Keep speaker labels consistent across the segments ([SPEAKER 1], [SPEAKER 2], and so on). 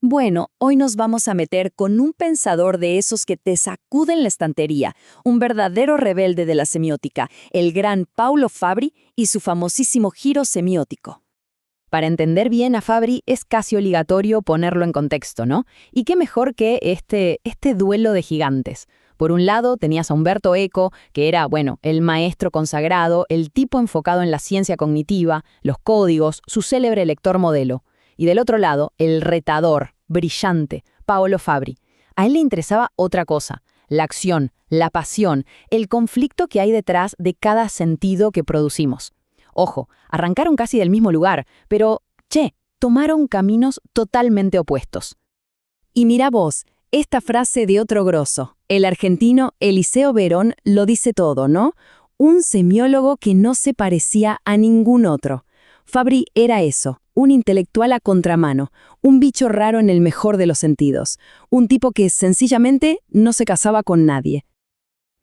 [SPEAKER 1] Bueno, hoy nos vamos a meter con un pensador de esos que te sacuden la estantería, un verdadero rebelde de la semiótica, el gran Paulo Fabri y su famosísimo giro semiótico.
[SPEAKER 2] Para entender bien a Fabri es casi obligatorio ponerlo en contexto, ¿no? Y qué mejor que este duelo de gigantes. Por un lado tenías a Umberto Eco, que era, bueno, el maestro consagrado, el tipo enfocado en la ciencia cognitiva, los códigos, su célebre lector modelo. Y del otro lado, el retador, brillante, Paolo Fabri. A él le interesaba otra cosa, la acción, la pasión, el conflicto que hay detrás de cada sentido que producimos. Ojo, arrancaron casi del mismo lugar, pero, tomaron caminos totalmente opuestos.
[SPEAKER 1] Y mira vos, esta frase de otro grosso, el argentino Eliseo Verón lo dice todo, ¿no? Un semiólogo que no se parecía a ningún otro. Fabri era eso, un intelectual a contramano, un bicho raro en el mejor de los sentidos, un tipo que sencillamente no se casaba con nadie.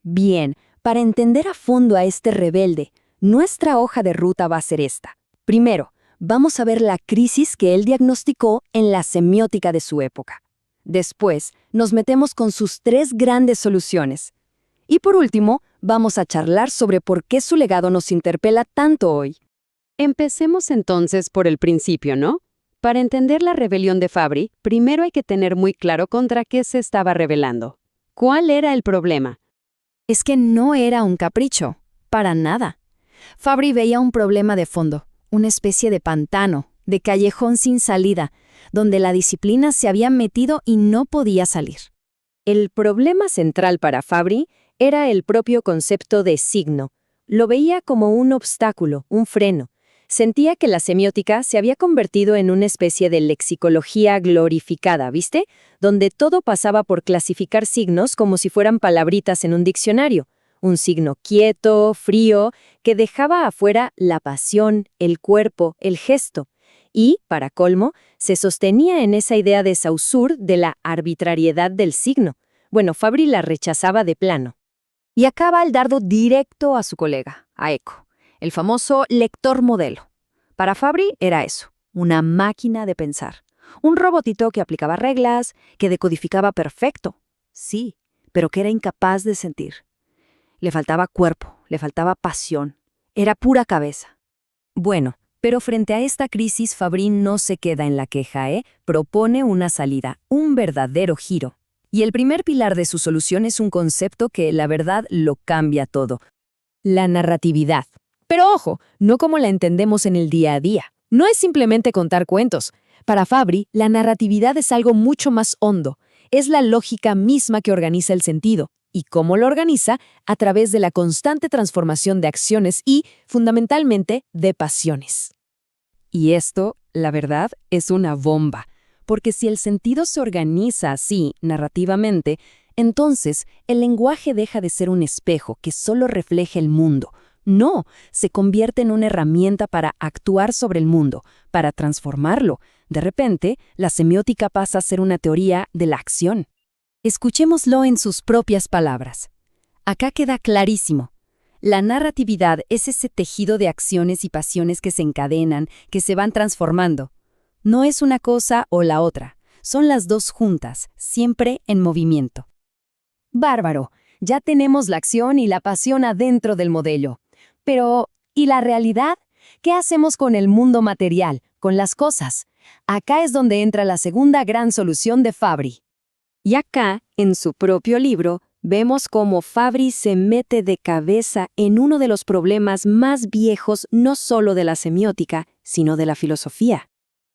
[SPEAKER 1] Bien, para entender a fondo a este rebelde, nuestra hoja de ruta va a ser esta. Primero, vamos a ver la crisis que él diagnosticó en la semiótica de su época. Después, nos metemos con sus 3 grandes soluciones. Y por último, vamos a charlar sobre por qué su legado nos interpela tanto hoy.
[SPEAKER 3] Empecemos entonces por el principio, ¿no? Para entender la rebelión de Fabri, primero hay que tener muy claro contra qué se estaba rebelando. ¿Cuál era el problema?
[SPEAKER 1] Es que no era un capricho, para nada. Fabri veía un problema de fondo, una especie de pantano, de callejón sin salida, donde la disciplina se había metido y no podía salir.
[SPEAKER 4] El problema central para Fabri era el propio concepto de signo. Lo veía como un obstáculo, un freno. Sentía que la semiótica se había convertido en una especie de lexicología glorificada, ¿viste? Donde todo pasaba por clasificar signos como si fueran palabritas en un diccionario. Un signo quieto, frío, que dejaba afuera la pasión, el cuerpo, el gesto. Y, para colmo, se sostenía en esa idea de Saussure de la arbitrariedad del signo. Bueno, Fabri la rechazaba de plano.
[SPEAKER 1] Y acá va el dardo directo a su colega, a Eco, el famoso lector modelo. Para Fabri era eso, una máquina de pensar. Un robotito que aplicaba reglas, que decodificaba perfecto. Sí, pero que era incapaz de sentir. Le faltaba cuerpo, le faltaba pasión. Era pura cabeza. Bueno, pero frente a esta crisis, Fabri no se queda en la queja, Propone una salida, un verdadero giro. Y el primer pilar de su solución es un concepto que, la verdad, lo cambia todo. La narratividad. Pero ojo, no como la entendemos en el día a día. No es simplemente contar cuentos. Para Fabri, la narratividad es algo mucho más hondo. Es la lógica misma que organiza el sentido. ¿Y cómo lo organiza? A través de la constante transformación de acciones y, fundamentalmente, de pasiones. Y esto, la verdad, es una bomba. Porque si el sentido se organiza así, narrativamente, entonces el lenguaje deja de ser un espejo que solo refleja el mundo. No, se convierte en una herramienta para actuar sobre el mundo, para transformarlo. De repente, la semiótica pasa a ser una teoría de la acción. Escuchémoslo en sus propias palabras. Acá queda clarísimo. La narratividad es ese tejido de acciones y pasiones que se encadenan, que se van transformando. No es una cosa o la otra, son las dos juntas, siempre en movimiento. Bárbaro, ya tenemos la acción y la pasión adentro del modelo. Pero, ¿y la realidad? ¿Qué hacemos con el mundo material, con las cosas? Acá es donde entra la segunda gran solución de Fabri.
[SPEAKER 4] Y acá, en su propio libro, vemos cómo Fabri se mete de cabeza en uno de los problemas más viejos no solo de la semiótica, sino de la filosofía.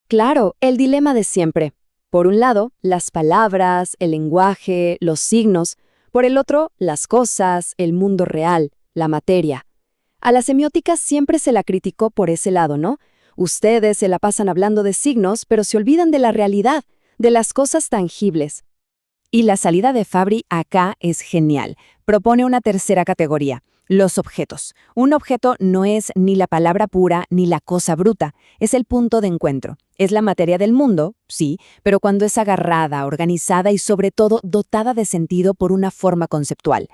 [SPEAKER 4] Claro, el dilema de siempre. Por un lado, las palabras, el lenguaje, los signos. Por el otro, las cosas, el mundo real, la materia. A la semiótica siempre se la criticó por ese lado, ¿no? Ustedes se la pasan hablando de signos, pero se olvidan de la realidad, de las cosas tangibles. Y la salida de Fabri acá es genial. Propone una tercera categoría, los objetos. Un objeto no es ni la palabra pura ni la cosa bruta, es el punto de encuentro. Es la materia del mundo, sí, pero cuando es agarrada, organizada y sobre todo dotada de sentido por una forma conceptual.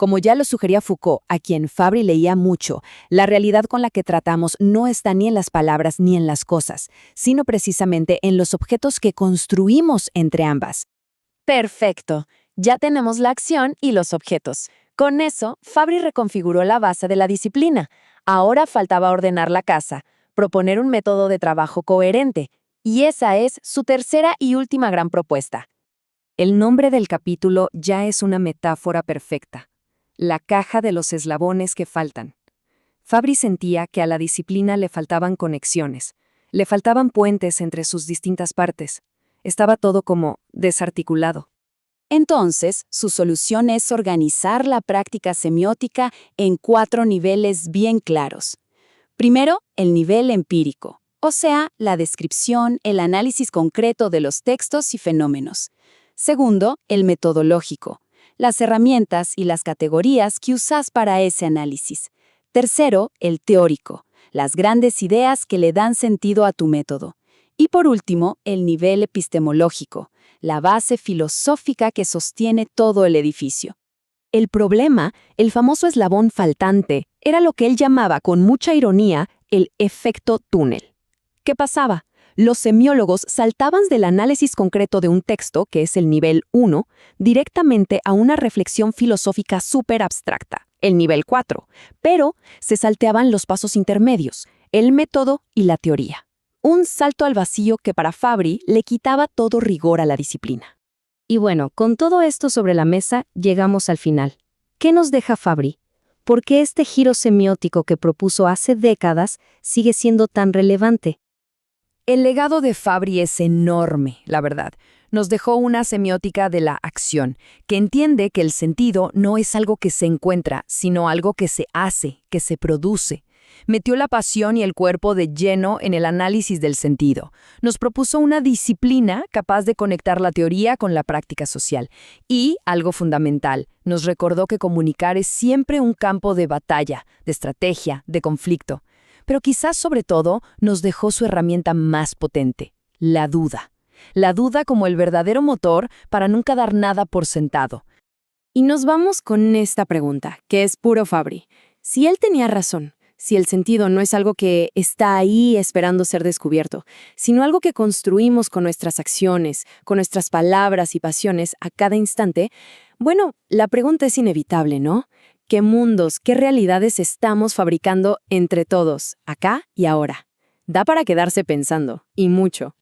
[SPEAKER 2] Como ya lo sugería Foucault, a quien Fabry leía mucho, la realidad con la que tratamos no está ni en las palabras ni en las cosas, sino precisamente en los objetos que construimos entre ambas.
[SPEAKER 4] Perfecto. Ya tenemos la acción y los objetos. Con eso, Fabry reconfiguró la base de la disciplina. Ahora faltaba ordenar la casa, proponer un método de trabajo coherente. Y esa es su tercera y última gran propuesta.
[SPEAKER 1] El nombre del capítulo ya es una metáfora perfecta. La caja de los eslabones que faltan. Fabry sentía que a la disciplina le faltaban conexiones, le faltaban puentes entre sus distintas partes. Estaba todo como desarticulado.
[SPEAKER 3] Entonces, su solución es organizar la práctica semiótica en 4 niveles bien claros. Primero, el nivel empírico, o sea, la descripción, el análisis concreto de los textos y fenómenos. Segundo, el metodológico, las herramientas y las categorías que usas para ese análisis. Tercero, el teórico, las grandes ideas que le dan sentido a tu método. Y por último, el nivel epistemológico, la base filosófica que sostiene todo el edificio.
[SPEAKER 2] El problema, el famoso eslabón faltante, era lo que él llamaba con mucha ironía el efecto túnel. ¿Qué pasaba? Los semiólogos saltaban del análisis concreto de un texto, que es el nivel 1, directamente a una reflexión filosófica súper abstracta, el nivel 4, pero se salteaban los pasos intermedios, el método y la teoría. Un salto al vacío que para Fabry le quitaba todo rigor a la disciplina.
[SPEAKER 4] Y bueno, con todo esto sobre la mesa, llegamos al final. ¿Qué nos deja Fabry? ¿Por qué este giro semiótico que propuso hace décadas sigue siendo tan relevante?
[SPEAKER 1] El legado de Fabry es enorme, la verdad. Nos dejó una semiótica de la acción, que entiende que el sentido no es algo que se encuentra, sino algo que se hace, que se produce. Metió la pasión y el cuerpo de lleno en el análisis del sentido. Nos propuso una disciplina capaz de conectar la teoría con la práctica social. Y, algo fundamental, nos recordó que comunicar es siempre un campo de batalla, de estrategia, de conflicto. Pero quizás sobre todo nos dejó su herramienta más potente, la duda. La duda como el verdadero motor para nunca dar nada por sentado.
[SPEAKER 4] Y nos vamos con esta pregunta, que es puro Fabry. Si él tenía razón, si el sentido no es algo que está ahí esperando ser descubierto, sino algo que construimos con nuestras acciones, con nuestras palabras y pasiones a cada instante, bueno, la pregunta es inevitable, ¿no? ¿Qué mundos, qué realidades estamos fabricando entre todos, acá y ahora? Da para quedarse pensando, y mucho.